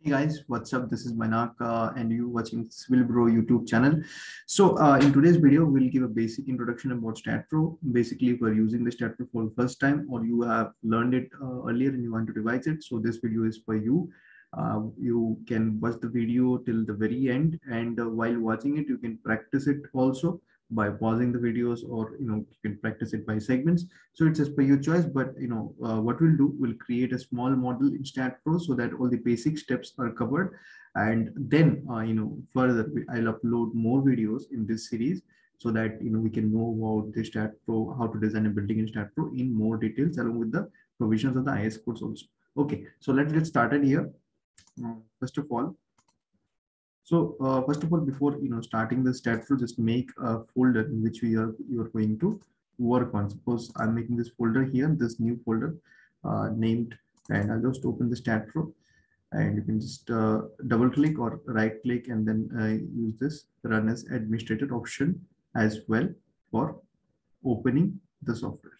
Guys, what's up? This is Manak and you watching Civil Bro YouTube channel. So in today's video, we'll give a basic introduction about StatPro. Basically, if you're using the StatPro for the first time or you have learned it earlier and you want to revise it, so this video is for you. You can watch the video till the very end, and while watching it, you can practice it also by pausing the videos, or you can practice it by segments. So it's just by your choice, but what we'll do, we'll create a small model in StatPro so that all the basic steps are covered, and then further I'll upload more videos in this series so that we can know about the StatPro, how to design a building in StatPro in more details along with the provisions of the IS codes also. Okay, so let's get started here. First of all, before starting the StatPro, just make a folder in which you're going to work on. Suppose I'm making this folder here, this new folder named, and I'll just open the StatPro, and you can just double click or right click and then use this run as administrator option as well for opening the software.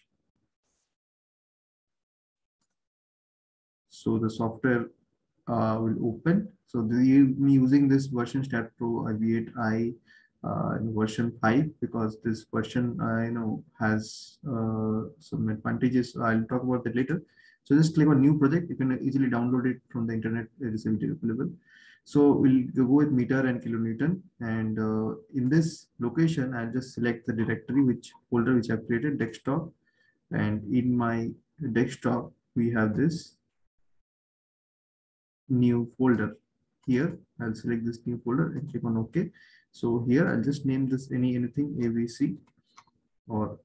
So the software will open. So me using this version StatPro V8i version 5, because this version has some advantages. I'll talk about that later. So just click on new project. You can easily download it from the internet. It is available. So we'll go with meter and kilonewton, and in this location I'll just select the directory, which folder which I've created, desktop, and in my desktop we have this new folder. Here I'll select this new folder and click on OK. So here I'll just name this anything ABC or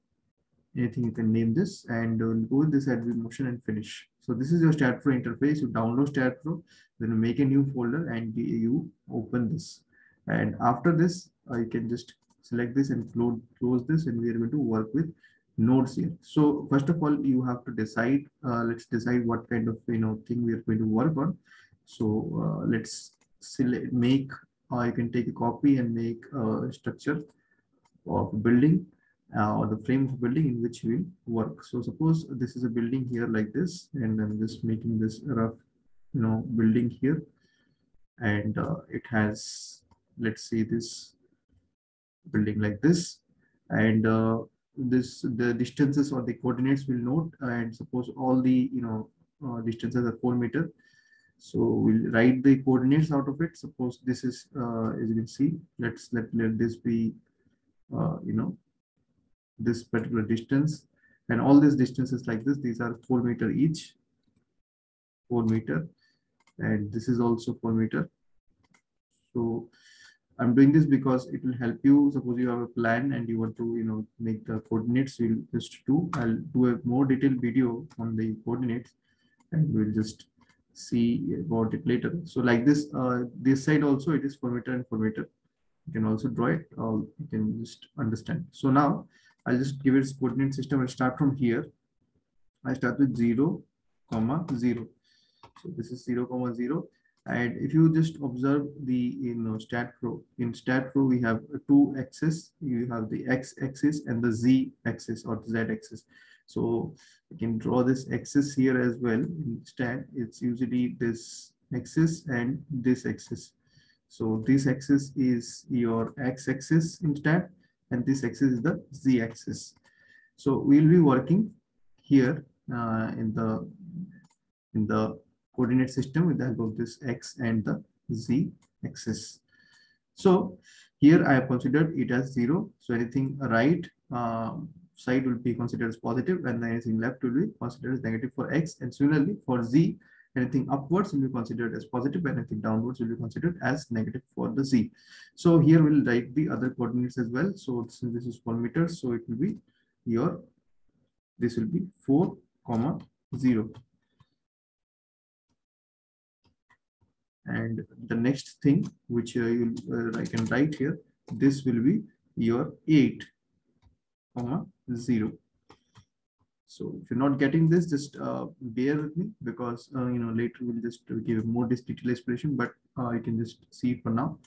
anything you can name this, and we'll go with this add motion and finish. So this is your StatPro interface. You download StatPro, then you make a new folder and you open this. And after this, you can just select this and close this, and we are going to work with nodes here. So first of all, you have to decide. Let's decide what kind of thing we are going to work on. So let's select, make, you can take a copy and make a structure of a building or the frame of building in which we will work. So suppose this is a building here like this, and I'm just making this rough building here, and it has, let's say, this building like this, and the distances or the coordinates will note, and suppose all the distances are 4 meters. So we'll write the coordinates out of it. Suppose this is, as you can see, let this be, this particular distance, and all these distances like this. These are 4 meters each, 4 meters, and this is also 4 meters. So I'm doing this because it will help you. Suppose you have a plan and you want to make the coordinates. We'll just I'll do a more detailed video on the coordinates, and we'll just see about it later. So like this, this side also it is 4 meters and 4 meters. You can also draw it, or you can just understand. So now I'll just give it a coordinate system and start from here. I start with 0, 0. So this is 0, 0. And if you just observe the StatPro, in StatPro we have two axes. You have the x-axis and the z-axis or the z-axis. So you can draw this axis here as well. In Stat, it's usually this axis and this axis. So this axis is your x-axis in Stat, and this axis is the z-axis. So we'll be working here in the coordinate system with the help of this x and the z-axis. So here I have considered it as 0. So anything right side will be considered as positive, and anything left will be considered as negative for x. And similarly for z, anything upwards will be considered as positive, and anything downwards will be considered as negative for the z. So here we'll write the other coordinates as well. So since this is 4 meters, so it will be this will be 4, 0. And the next thing which I can write here, this will be your 8, 0. So if you're not getting this, just bear with me, because later we'll just give more detailed explanation, but you can just see it for now.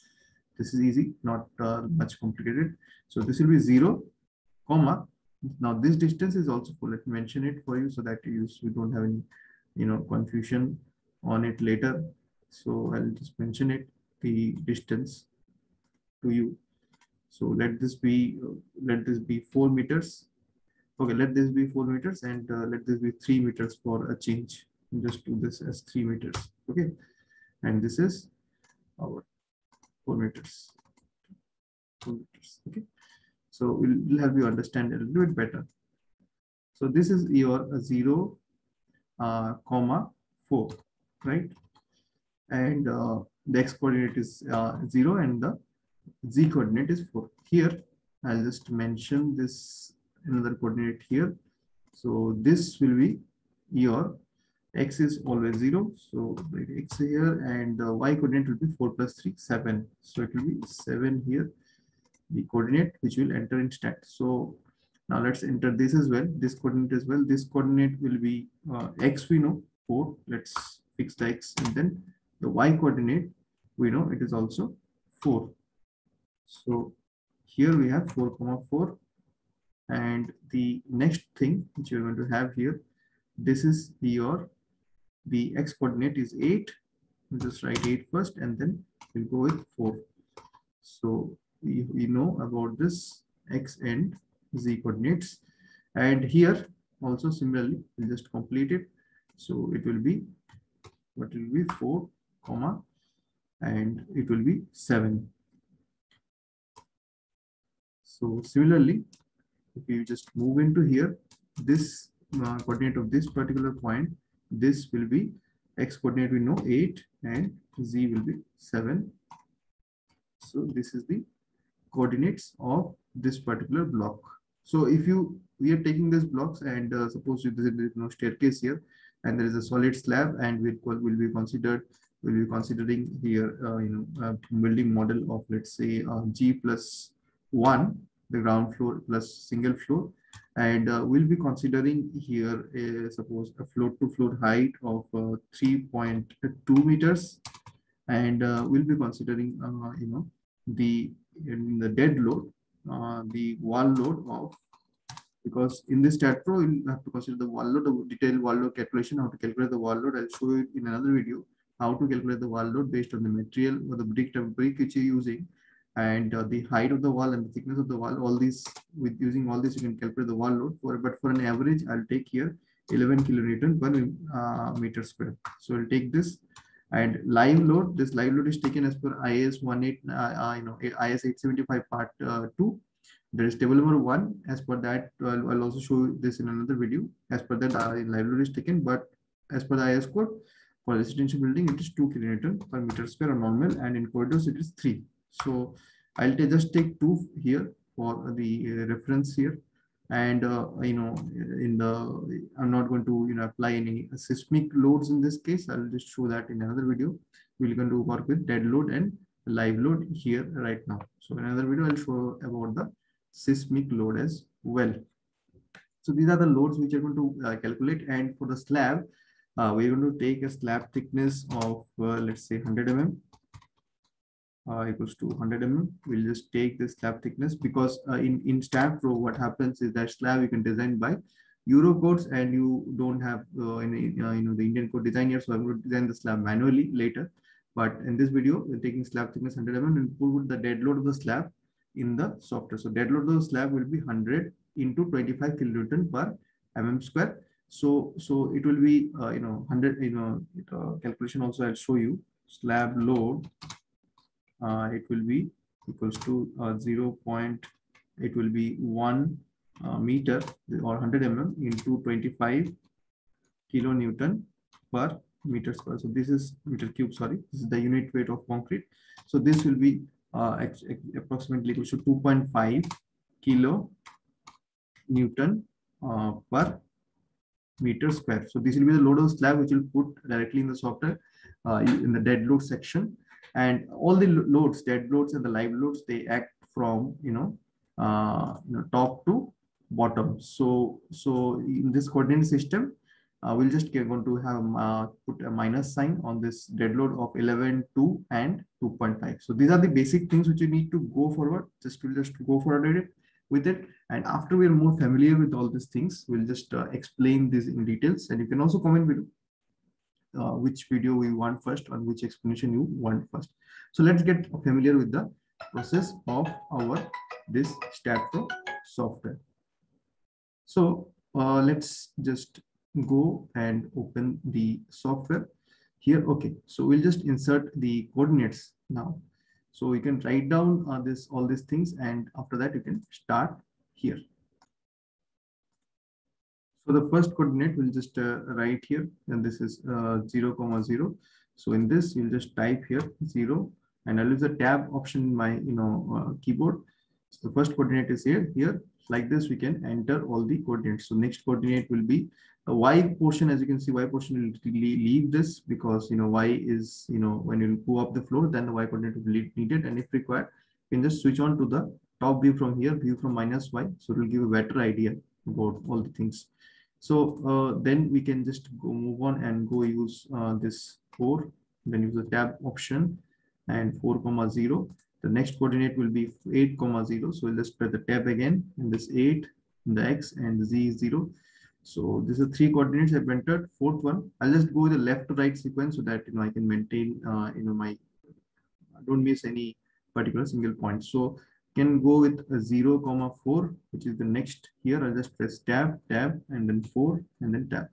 This is easy, not much complicated. So this will be 0, now this distance is also full. Let me mention it for you so that you don't have any confusion on it later. So I'll just mention it, the distance to you. So let this be 4 meters. Okay, let this be 4 meters, and let this be 3 meters for a change. Just do this as 3 meters. Okay, and this is our 4 meters. 4 meters. Okay, so we'll have you understand a little bit better. So this is your 0, comma 4, right? And the x coordinate is 0 and the z coordinate is 4. Here I'll just mention this another coordinate here. So this will be your x is always 0, so write x here, and the y coordinate will be 4 plus 3, 7. So it will be 7 here, the coordinate which will enter in stat. So now let's enter this as well, this coordinate as well. This coordinate will be x, we know 4. Let's fix the x, and then the y coordinate we know it is also 4. So here we have 4, 4, and the next thing which you're going to have here, this is your, the x coordinate is 8. We'll just write 8 first, and then we'll go with 4. So we know about this x and z coordinates, and here also similarly we'll just complete it. So it will be, what will be 4, comma, and it will be 7. So similarly, if you just move into here, this coordinate of this particular point, this will be x coordinate we know 8, and z will be 7. So this is the coordinates of this particular block. So if we are taking these blocks, and suppose there is no staircase here, and there is a solid slab, and will be considering here building model of, let's say, G plus 1, the ground floor plus single floor, and we'll be considering here suppose a floor to floor height of 3.2 meters, and we'll be considering the dead load, the wall load of, because in this stat pro you have to consider the wall load, the detailed wall load calculation, how to calculate the wall load. I'll show you in another video how to calculate the wall load based on the material or the brick which you're using, and the height of the wall and the thickness of the wall. All these, with using all this, you can calculate the wall load but for an average I'll take here 11 kilonewton per meter square. So I'll take this. And live load, this live load is taken as per IS 875 part 2. There is table number 1. As per that, I'll also show this in another video. As per that, live load is taken, but as per the IS code, for residential building, it is 2 kilonewton per meter square on normal, and in corridors it is 3. So I'll just take 2 here for the reference here. And I'm not going to apply any seismic loads in this case. I'll just show that in another video. We're going to work with dead load and live load here right now. So in another video I'll show about the seismic load as well. So these are the loads which are going to calculate. And for the slab, we're going to take a slab thickness of let's say 100 mm. Equals to 100 mm. We'll just take this slab thickness, because in stat pro what happens is that slab you can design by Euro codes, and you don't have any the Indian code design here. So I'm going to design the slab manually later. But in this video, we're taking slab thickness 100 mm and put the dead load of the slab in the software. So dead load of the slab will be 100 into 25 kilonewton per mm square. So it will be 100 calculation also I'll show you. Slab load, it will be equals to 1 meter or 100 mm into 25 kilonewton per meter square. So this is meter cube, sorry, this is the unit weight of concrete. So this will be approximately equals to 2.5 kilo Newton per meter square. So this will be the load of slab which will put directly in the software in the dead load section. And all the loads, dead loads and the live loads, they act from top to bottom. So in this coordinate system, we'll just going to have put a minus sign on this dead load of 11, 2, and 2.5. So these are the basic things which you need to go forward. We'll just go forward with it. And after we are more familiar with all these things, we'll just explain this in details. And you can also comment below which video we want first or which explanation you want first. So let's get familiar with the process of our this StatPro software. So let's just go and open the software here. Okay, so we'll just insert the coordinates now. So you can write down all these things, and after that you can start here. So the first coordinate will just write here, and this is 0, 0. So in this, you'll just type here 0, and I'll use the tab option in my keyboard. So the first coordinate is here. Here, like this, we can enter all the coordinates. So next coordinate will be a y portion. As you can see, y portion will leave this because y is when you go up the floor, then the y coordinate will be needed, and if required, you can just switch on to the top view from here, view from -y. So it will give a better idea about all the things. So then we can just go move on and go use this 4, then use the tab option and 4, 0. The next coordinate will be 8, 0. So we'll just press the tab again, and this 8, the x, and the z is 0. So these are 3 coordinates I've entered. Fourth one, I'll just go with the left to right sequence so that I can maintain my don't miss any particular single point. So can go with a 0, 4, which is the next. Here I'll just press tab, and then 4, and then tab.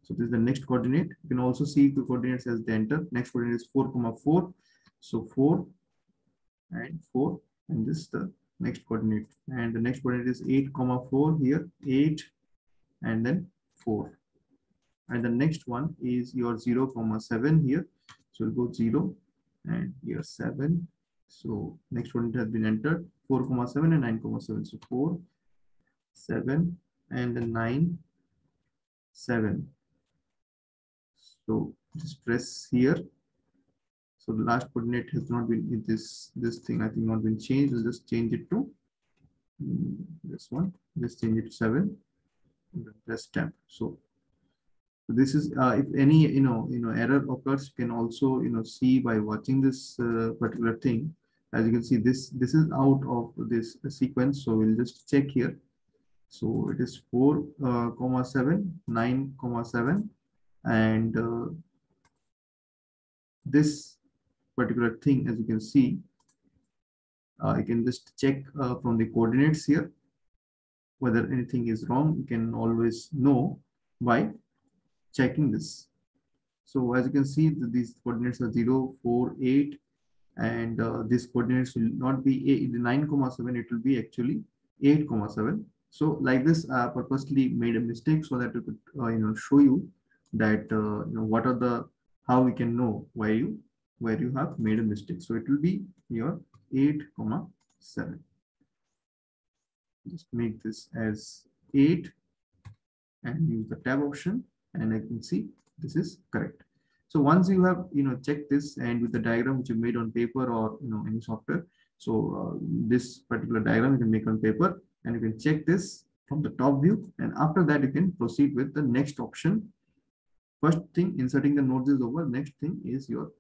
So this is the next coordinate. You can also see the coordinates as the enter. Next coordinate is 4, 4. So 4 and 4, and this is the next coordinate. And the next coordinate is 8, 4 here, 8, and then 4. And the next one is your 0, 7 here. So we'll go 0, and here 7. So next one has been entered, 4, 7 and 9, 7. So 4, 7, and then 9, 7. So just press here. So the last coordinate has not been this thing, I think, not been changed. We'll just change it to this one. Just change it to 7. Press tab. So this is if any error occurs, you can also see by watching this particular thing. As you can see, this is out of this sequence. So we'll just check here. So it is 4, 7, 9, 7, and this particular thing, as you can see, you can just check from the coordinates here whether anything is wrong. You can always know by checking this. So as you can see, these coordinates are 0, 4, 8, and these coordinates will not be 8, 9, 7. It will be actually 8, 7. So like this, purposely made a mistake so that it could show you that what are the how we can know where you have made a mistake. So it will be your 8, 7. Just make this as 8 and use the tab option, and I can see this is correct. So once you have checked this, and with the diagram which you made on paper or any software, so this particular diagram you can make on paper, and you can check this from the top view, and after that you can proceed with the next option. First thing, inserting the nodes is over. Next thing is your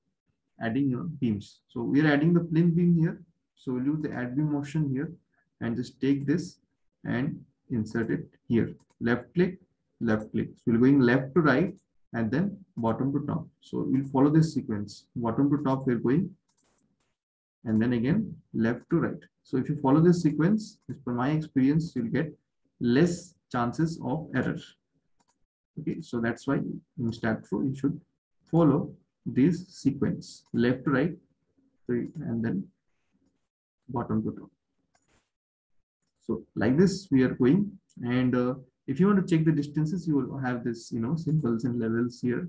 adding your beams. So we are adding the plinth beam here. So we'll use the add beam option here, and just take this and insert it here. Left click, left click. So we're going left to right, and then bottom to top. So we'll follow this sequence. Bottom to top we're going, and then again left to right. So if you follow this sequence, as per my experience, you'll get less chances of error. Okay, so that's why in StatPro you should follow this sequence, left to right, and then bottom to top. So like this we are going, and if you want to check the distances, you will have this symbols and levels here,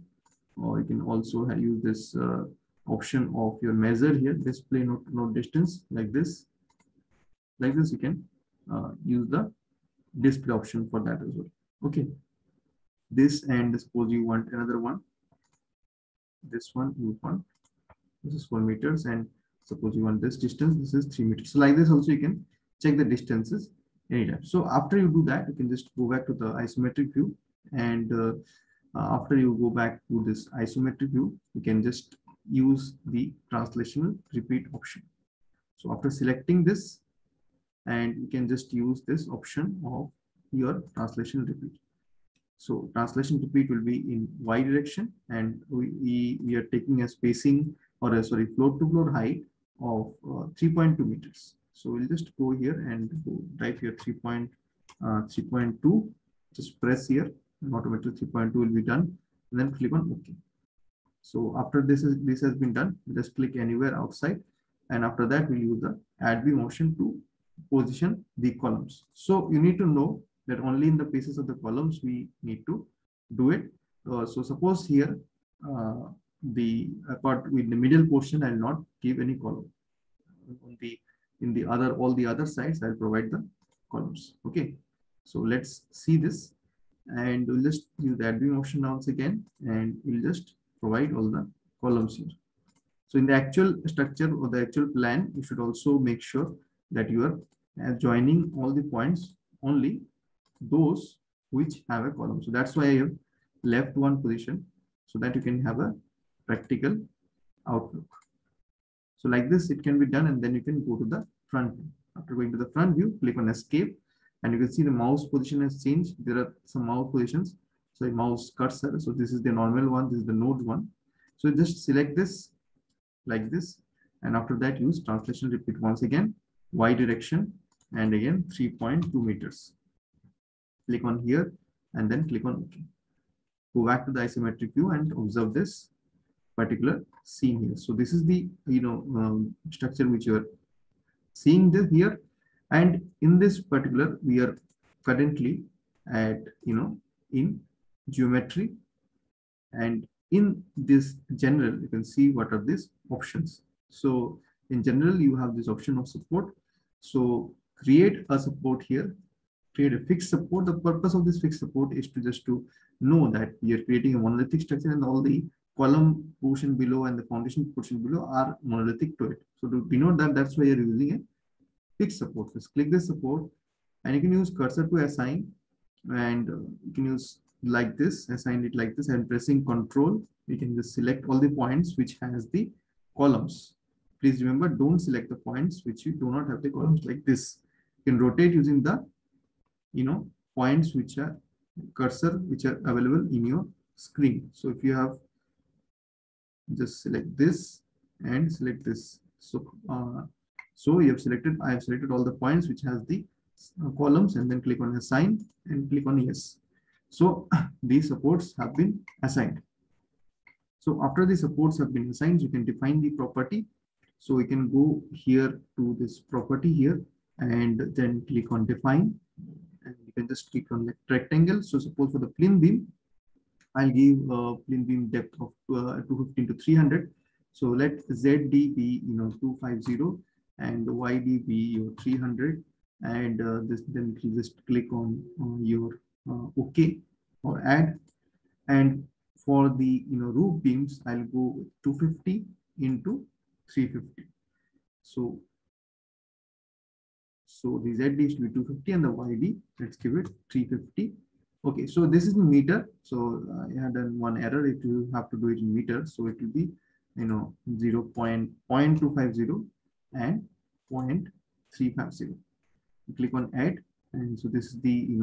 or you can also use this option of your measure here, display node distance. Like this you can use the display option for that as well. Okay, this, and suppose you want another one, this one you want, this is 4 meters, and suppose you want this distance, this is 3 meters. So like this also you can check the distances anytime. So after you do that, you can just go back to the isometric view, and after you go back to this isometric view, you can just use the translational repeat option. So after selecting this, and you can just use this option of your translation repeat. So translation repeat will be in y direction, and we are taking a spacing, or a sorry, floor to floor height of 3.2 meters. So we'll just go here and type here 3.2. Just press here, and automatically 3.2 will be done. And then click on OK. So after this has been done, just click anywhere outside, and after that we'll use the add beam option to position the columns. So you need to know that only in the places of the columns we need to do it. So suppose here the part with the middle portion, I'll not give any column. On the in the other all the other sides, I'll provide the columns. Okay, so let's see this, and we'll just use the add beam option once again, and we'll just provide all the columns here. So in the actual structure or the actual plan, you should also make sure that you are joining all the points only those which have a column. So that's why I have left one position, so that you can have a practical outlook. So like this, it can be done, and then you can go to the front view. After going to the front view, click on escape, and you can see the mouse position has changed. There are some mouse positions. So a mouse cursor. So this is the normal one. This is the node one. So just select this like this, and after that use translation repeat once again, y direction, and again 3.2 meters. Click on here, and then click on OK. Go back to the isometric view and observe this particular scene here. So this is the structure which you are seeing this here, and in this particular we are currently at in geometry, and in this general you can see what are these options. So in general you have this option of support. So create a support here, create a fixed support. The purpose of this fixed support is to just to know that we are creating a monolithic structure, and all the column portion below and the foundation portion below are monolithic to it. So to denote that, that's why you're using a fixed support. Just click this support, and you can use cursor to assign, and you can use like this, assign it like this, and pressing Control, we can just select all the points which has the columns. Please remember, don't select the points which you do not have the columns. Like this, you can rotate using the points which are cursor which are available in your screen. So if you have, just select this and select this. So so you have selected, I have selected all the points which has the columns, and then click on assign and click on yes. So these supports have been assigned. So after the supports have been assigned, you can define the property. So we can go here to this property here, and then click on define, and you can just click on the rectangle. So suppose for the plane beam, I'll give a plane beam depth of 215 to 300. So let ZD be 250, and YD be your 300, and this then you just click on your OK or add. And for the roof beams, I'll go with 250 into 350. So the ZD should be 250, and the YD, let's give it 350. Okay, so this is in meter. So I had done one error. If you have to do it in meter, so it will be 0.250 and 0.350. Click on add, and so this is the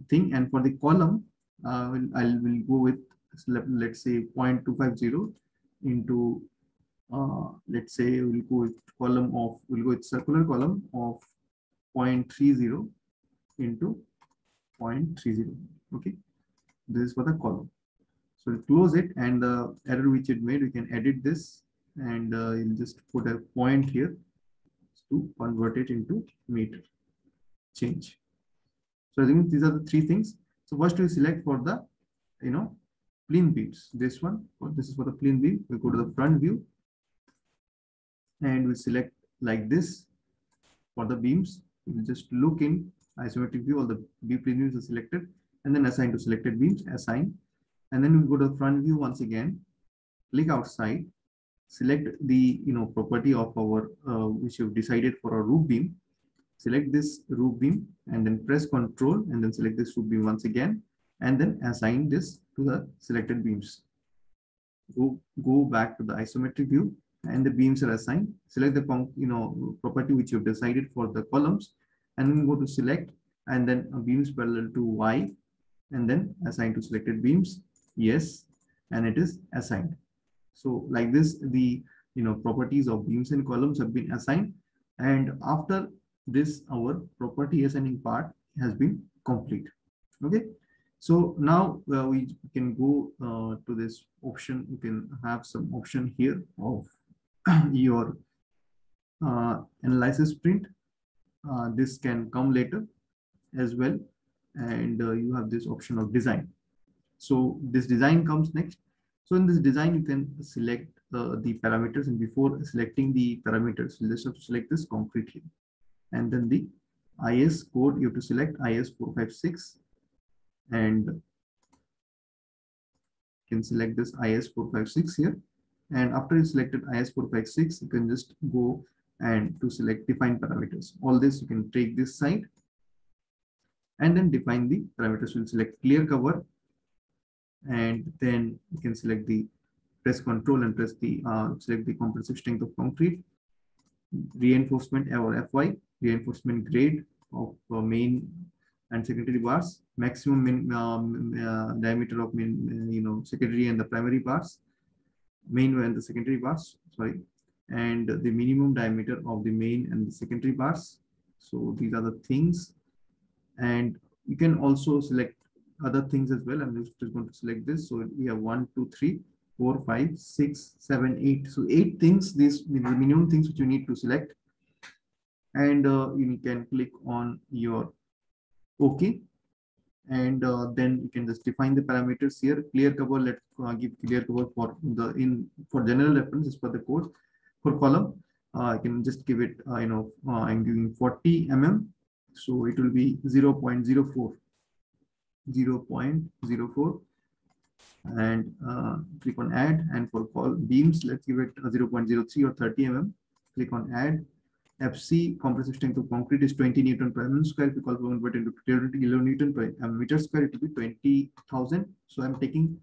thing. And for the column, I will go with, let's say 0.250 into let's say we'll go with we'll go with circular column of 0.30 into 0.30. Okay, this is for the column. So we'll close it, and the error which it made, we can edit this, and you'll just put a point here to convert it into meter. Change. So I think these are the three things. So first we select for the plane beams. This one, this is for the plane beam. We go to the front view, and we select like this for the beams. We'll just look in isometric view, all the plane beams are selected, and then assign to selected beams, assign. And then we go to the front view once again, click outside, select the property of our which you've decided for our roof beam. Select this roof beam, and then press Control, and then select this roof beam once again, and then assign this to the selected beams. Go back to the isometric view, and the beams are assigned. Select the property which you've decided for the columns, and then go to select, and then beams parallel to Y, and then assign to selected beams. Yes, and it is assigned. So like this, the properties of beams and columns have been assigned, and after this, our property assigning part has been complete. Okay, so now we can go to this option. You can have some option here of your analysis print. This can come later as well, and you have this option of design. So this design comes next. So in this design, you can select the parameters, and before selecting the parameters, you just have to select this concrete here, and then the IS code, you have to select IS 456, and you can select this IS 456 here. And after you selected IS 456, you can just go and to select define parameters. All this you can take this side and then define the parameters. We'll select clear cover, and then you can select the press control and press the select the compressive strength of concrete, reinforcement or FY, reinforcement grade of main and secondary bars, maximum diameter of main, secondary and the primary bars, main and the secondary bars, sorry, and the minimum diameter of the main and the secondary bars. So these are the things, and you can also select other things as well. I'm just going to select this. So we have 1, 2, 3, 4, 5, 6, 7, 8. So 8 things, these the minimum things which you need to select, and you can click on your OK, and then you can just define the parameters here. Clear cover, let's give clear cover for the for general references for the code. For column, I can just give it I'm giving 40 mm, so it will be 0.04, and click on add. And for beams, let's give it 0.03 or 30 mm. Click on add. FC compressive strength of concrete is 20 Newton per mm square. If you convert into 20 kilonewton per meter square, it will be 20,000. So I'm taking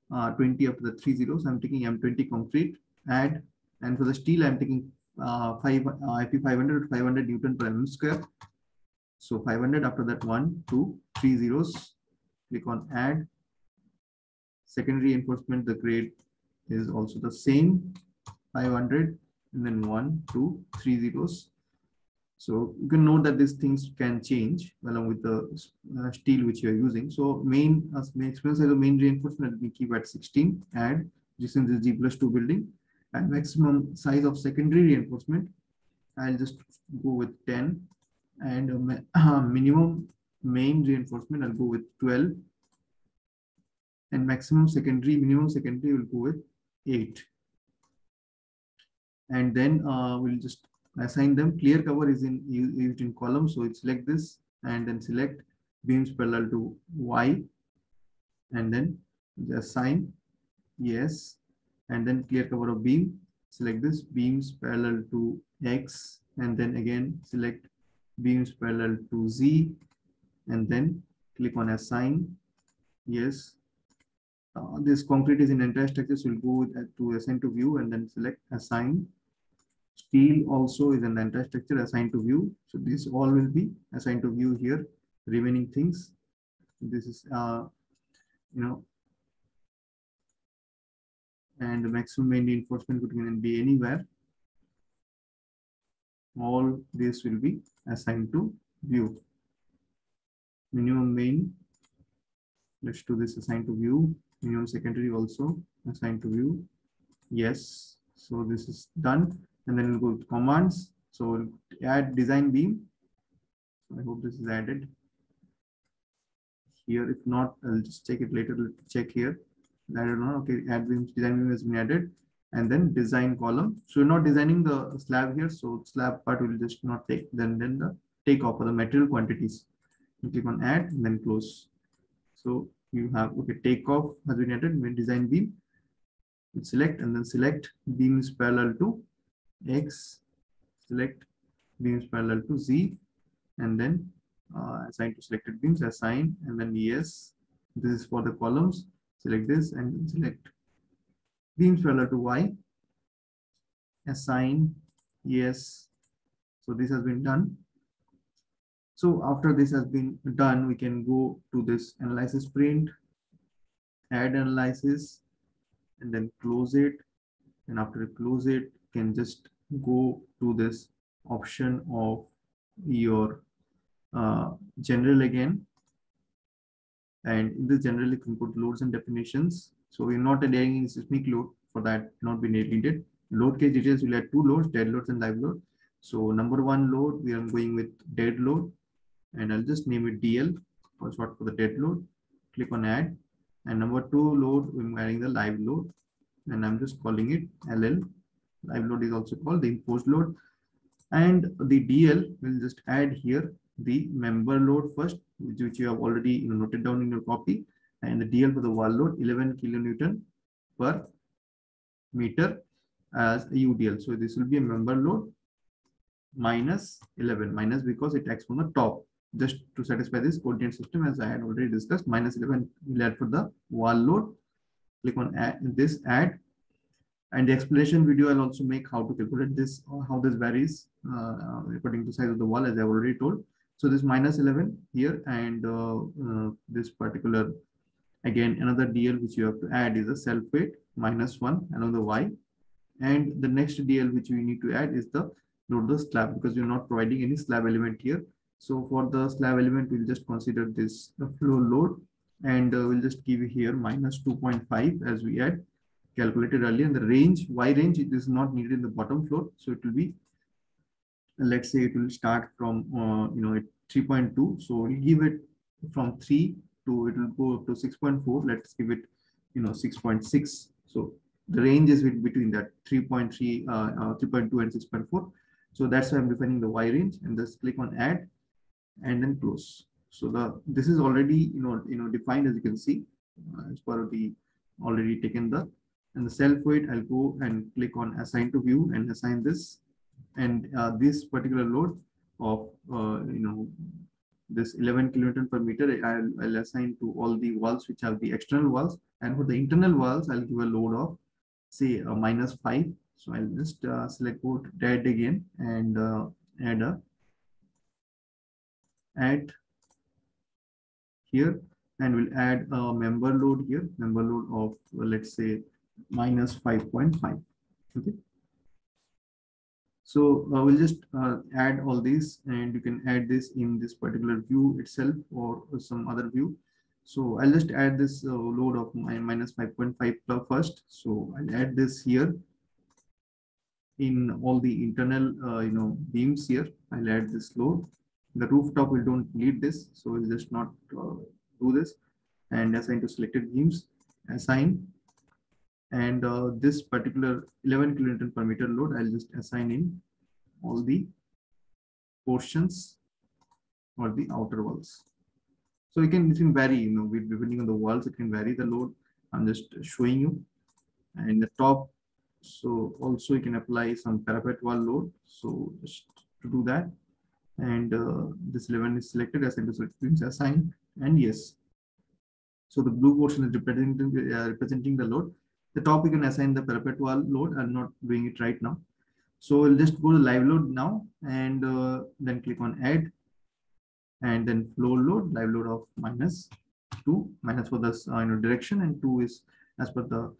20 up to the 3 zeros. I'm taking M20 concrete, add, and for the steel, I'm taking IP 500 Newton per mm square. So 500, after that 1, 2, 3 zeros. Click on add. Secondary reinforcement, the grade is also the same, 500, and then 1, 2, 3 zeros. So you can note that these things can change along with the steel which you are using. So main expense size of main reinforcement, we keep at 16. Add, since this is G+2 building, and maximum size of secondary reinforcement, I'll just go with 10, and minimum main reinforcement, I'll go with 12, and minimum secondary will go with 8. And then we'll just assign them. Clear cover is used in column, so it's select this, and then select beams parallel to Y, and then assign yes, and then clear cover of beam, select this, beams parallel to X, and then again select beams parallel to Z, and then click on assign yes. This concrete is in entire structure, so we'll go to assign to view, and then select assign. Steel also is an entire structure assigned to view. So this all will be assigned to view here. Remaining things, this is and the maximum main reinforcement could be anywhere. All this will be assigned to view. Minimum main, let's do this assigned to view. Minimum secondary also assigned to view. Yes, so this is done. And then we'll go to commands. So we'll add design beam. I hope this is added here. If not, I'll just check it later. Let's check here. I don't know. Okay, add beams, design beam has been added. And then design column. So we're not designing the slab here. So slab part will just not take. Then the takeoff for the material quantities. You click on add and then close. So you have, okay, takeoff has been added. Design beam. We'll select and then select beams parallel to X. Select beams parallel to Z, and then assign to selected beams, assign, and then yes. This is for the columns. Select this and then select beams parallel to Y, assign yes. So this has been done. So after this has been done, we can go to this analysis print, add analysis, and then close it. And after you close it, you can just go to this option of your general again. And in this general, you can put loads and definitions. So we're not adding any seismic load for that, not be needed. Load case details will add two loads, dead loads and live load. So number one load, we are going with dead load, and I'll just name it DL or short for the dead load. Click on add. And number two load, I'm adding the live load, and I'm just calling it LL. Live load is also called the imposed load. And the DL will just add here the member load first, which you have already noted down in your copy, and the DL for the wall load 11 kilonewton per meter as a UDL. So this will be a member load minus 11, minus because it acts from the top, just to satisfy this coordinate system, as I had already discussed. Minus 11 will add for the wall load. Click on add, this add. And the explanation video I'll also make how to calculate this, or how this varies according to size of the wall, as I've already told. So this minus 11 here, and this particular, again, another DL which you have to add is a self weight minus 1, another Y. And the next DL which we need to add is the load the slab, because you're not providing any slab element here. So for the slab element, we'll just consider this flow load, and we'll just give here minus 2.5 as we had calculated earlier. And the range, Y range, it is not needed in the bottom floor. So it will be, let's say it will start from, at 3.2. So we'll give it from 3 to, it will go up to 6.4. Let's give it, 6.6. So the range is between that 3.3, 3.2 and 6.4. So that's why I'm defining the Y range, and just click on add and then close. So this is already, defined, as you can see, as per the already taken the. And the self weight, I'll go and click on assign to view and assign this. And this particular load of, this 11 kilonewton per meter, I'll assign to all the walls which have the external walls. And for the internal walls, I'll give a load of, say, minus 5. So I'll just select code dead again, and add here, and we'll add a member load here, member load of, let's say, minus 5.5. Okay. So we'll just add all these, and you can add this in this particular view itself or some other view. So I'll just add this load of minus 5.5 first. So I'll add this here in all the internal, beams here. I'll add this load. The rooftop, we don't need this, so we'll just not do this. And assign to selected beams, assign. And this particular 11 kilonewton per meter load, I'll just assign in all the portions or the outer walls. So it can vary, depending on the walls, it can vary the load. I'm just showing you. And the top, so also you can apply some parapet wall load. So just to do that, and this 11 is selected, assign to select beams, assign, and yes. So the blue portion is representing the load. The top, you can assign the parapet wall load. I'm not doing it right now. So we'll just go to live load now, and then click on add, and then flow load, live load of minus 2, minus for this direction, and 2 is as per the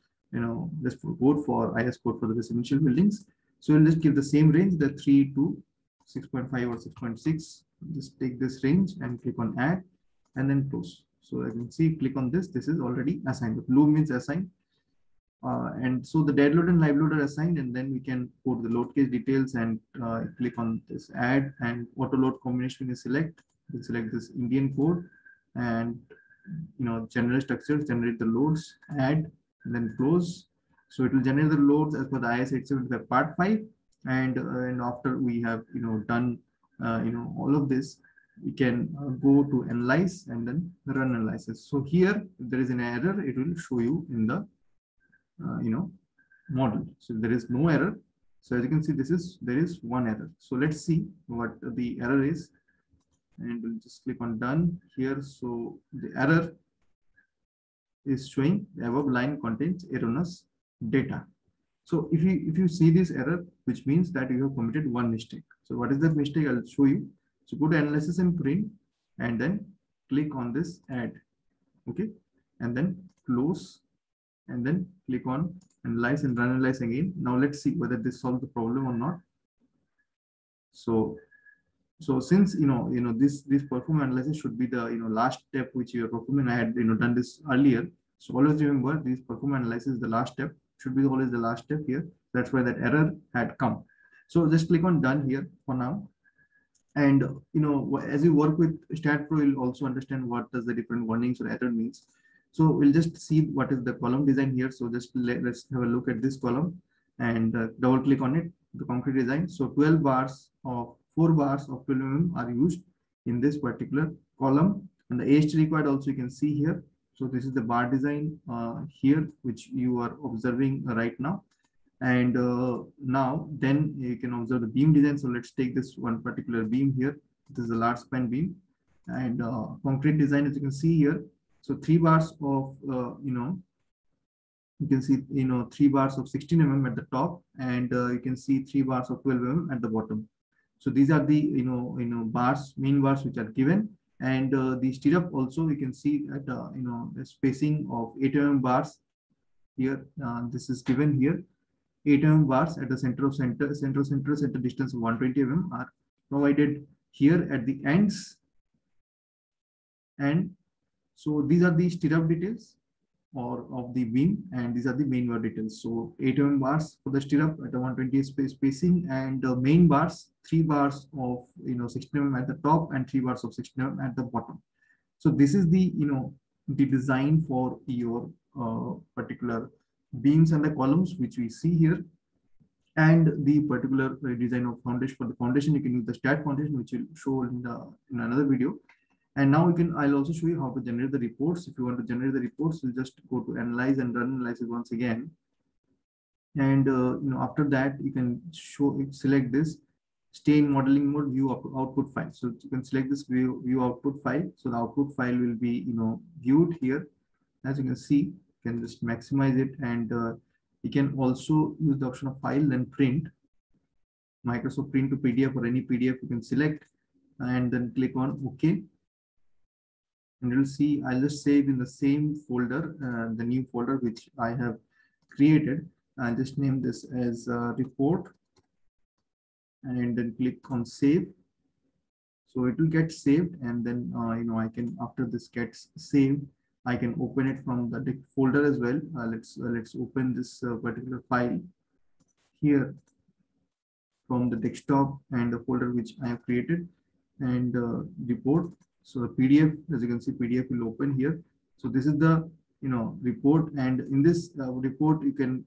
this code for IS code for the residential buildings. So we'll just give the same range, the 3 to 6.5 or 6.6. Just take this range and click on add, and then close. So I can see, click on this. This is already assigned. The blue means assigned. And so the dead load and live load are assigned, and then we can go to the load case details and click on this add, and auto load combination is select. We'll select this Indian code, and general structures, generate the loads, add, and then close. So it will generate the loads as per the IS 875 part 5, and after we have done all of this, we can go to analyze and then run analysis. So here, if there is an error, it will show you in the model. So there is no error. So as you can see, there is one error. So let's see what the error is, and we'll just click on done here. So the error is showing the above line contains erroneous data. So if you see this error, which means that you have committed one mistake. So what is that mistake? I'll show you. So go to analysis and print, and then click on this add. Okay, and then close, and then click on analyze and run analyze again. Now let's see whether this solves the problem or not. So since this perform analysis should be the last step which you are performing. I had done this earlier. So always remember, this perform analysis is the last step, should be always the last step here. That's why that error had come. So just click on done here for now. And as you work with StatPro, you'll also understand what does the different warnings or error means. So we'll just see what is the column design here. So just let's have a look at this column and double click on it, the concrete design. So 12 bars of 4 bars of 12 mm are used in this particular column, and the AST required also you can see here. So this is the bar design here, which you are observing right now. And now then you can observe the beam design. So let's take this one particular beam here. This is a large span beam, and concrete design, as you can see here. So 3 bars of you can see 3 bars of 16 mm at the top, and you can see 3 bars of 12 mm at the bottom. So these are the bars, main bars, which are given. And the stirrup also you can see at the spacing of 8 mm bars here. This is given here. 8 mm bars at the center at the distance of 120 mm are provided here at the ends. And so these are the stirrup details or of the beam, and these are the main bar details. So 8 mm bars for the stirrup at a 120 spacing, and main bars 3 bars of 16 mm at the top and 3 bars of 16 mm at the bottom. So this is the the design for your particular beams and the columns which we see here. And the particular design of foundation, for the foundation you can use the stat foundation, which will show in another video. And now I'll also show you how to generate the reports. If you want to generate the reports, you'll just go to analyze and run analysis once again. And after that you can select this, stay in modeling mode, view output file. So you can select this view output file. So the output file will be viewed here. As you can see, you can just maximize it, and you can also use the option of file and print. Microsoft Print to PDF or any PDF you can select, and then click on OK. And you'll see I'll just save in the same folder, the new folder which I have created. I'll just name this as report, and then click on save. So it will get saved, and then I can, after this gets saved, I can open it from the folder as well. Let's open this particular file here from the desktop and the folder which I have created, and report. So the PDF, as you can see, PDF will open here. So this is the report, and in this report you can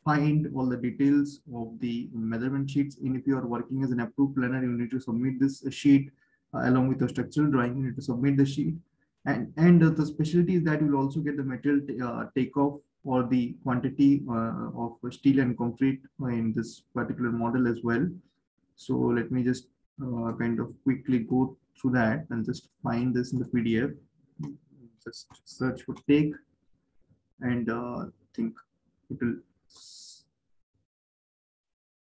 find all the details of the measurement sheets. And if you are working as an approved planner, you need to submit this sheet along with the structural drawing. You need to submit the sheet, and the specialty is that you will also get the material takeoff or the quantity of steel and concrete in this particular model as well. So let me just kind of quickly go through that and just find this in the PDF. Just search for take, and think it will.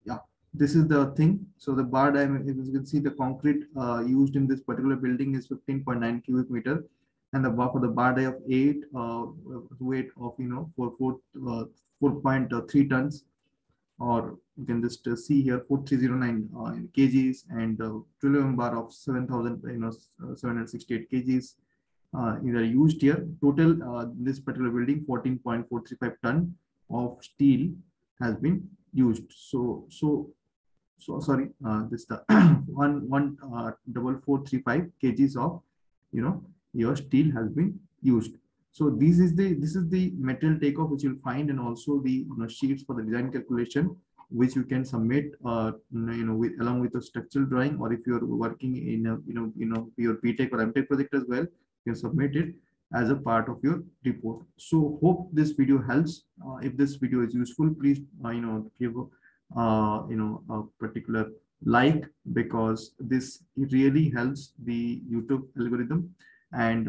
Yeah, this is the thing. So the bar diameter, as you can see, the concrete used in this particular building is 15.9 cubic meter, and the bar for the bar die of 8 weight of 4.3 tons, or you can just see here 4309 kgs, and 12 mm bar of 7,768 kgs either used here. Total this particular building 14.435 ton of steel has been used. So sorry, this the 1,435 kgs of your steel has been used. So this is the material takeoff which you'll find, and also the sheets for the design calculation, which you can submit along with the structural drawing, or if you're working in your BTech or MTech project as well, you can submit it as a part of your report. So hope this video helps. If this video is useful, please give a particular like, because this really helps the YouTube algorithm, and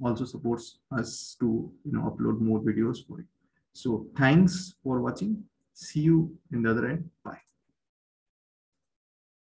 also supports us to upload more videos for it. So thanks for watching. See you in the other end. Bye.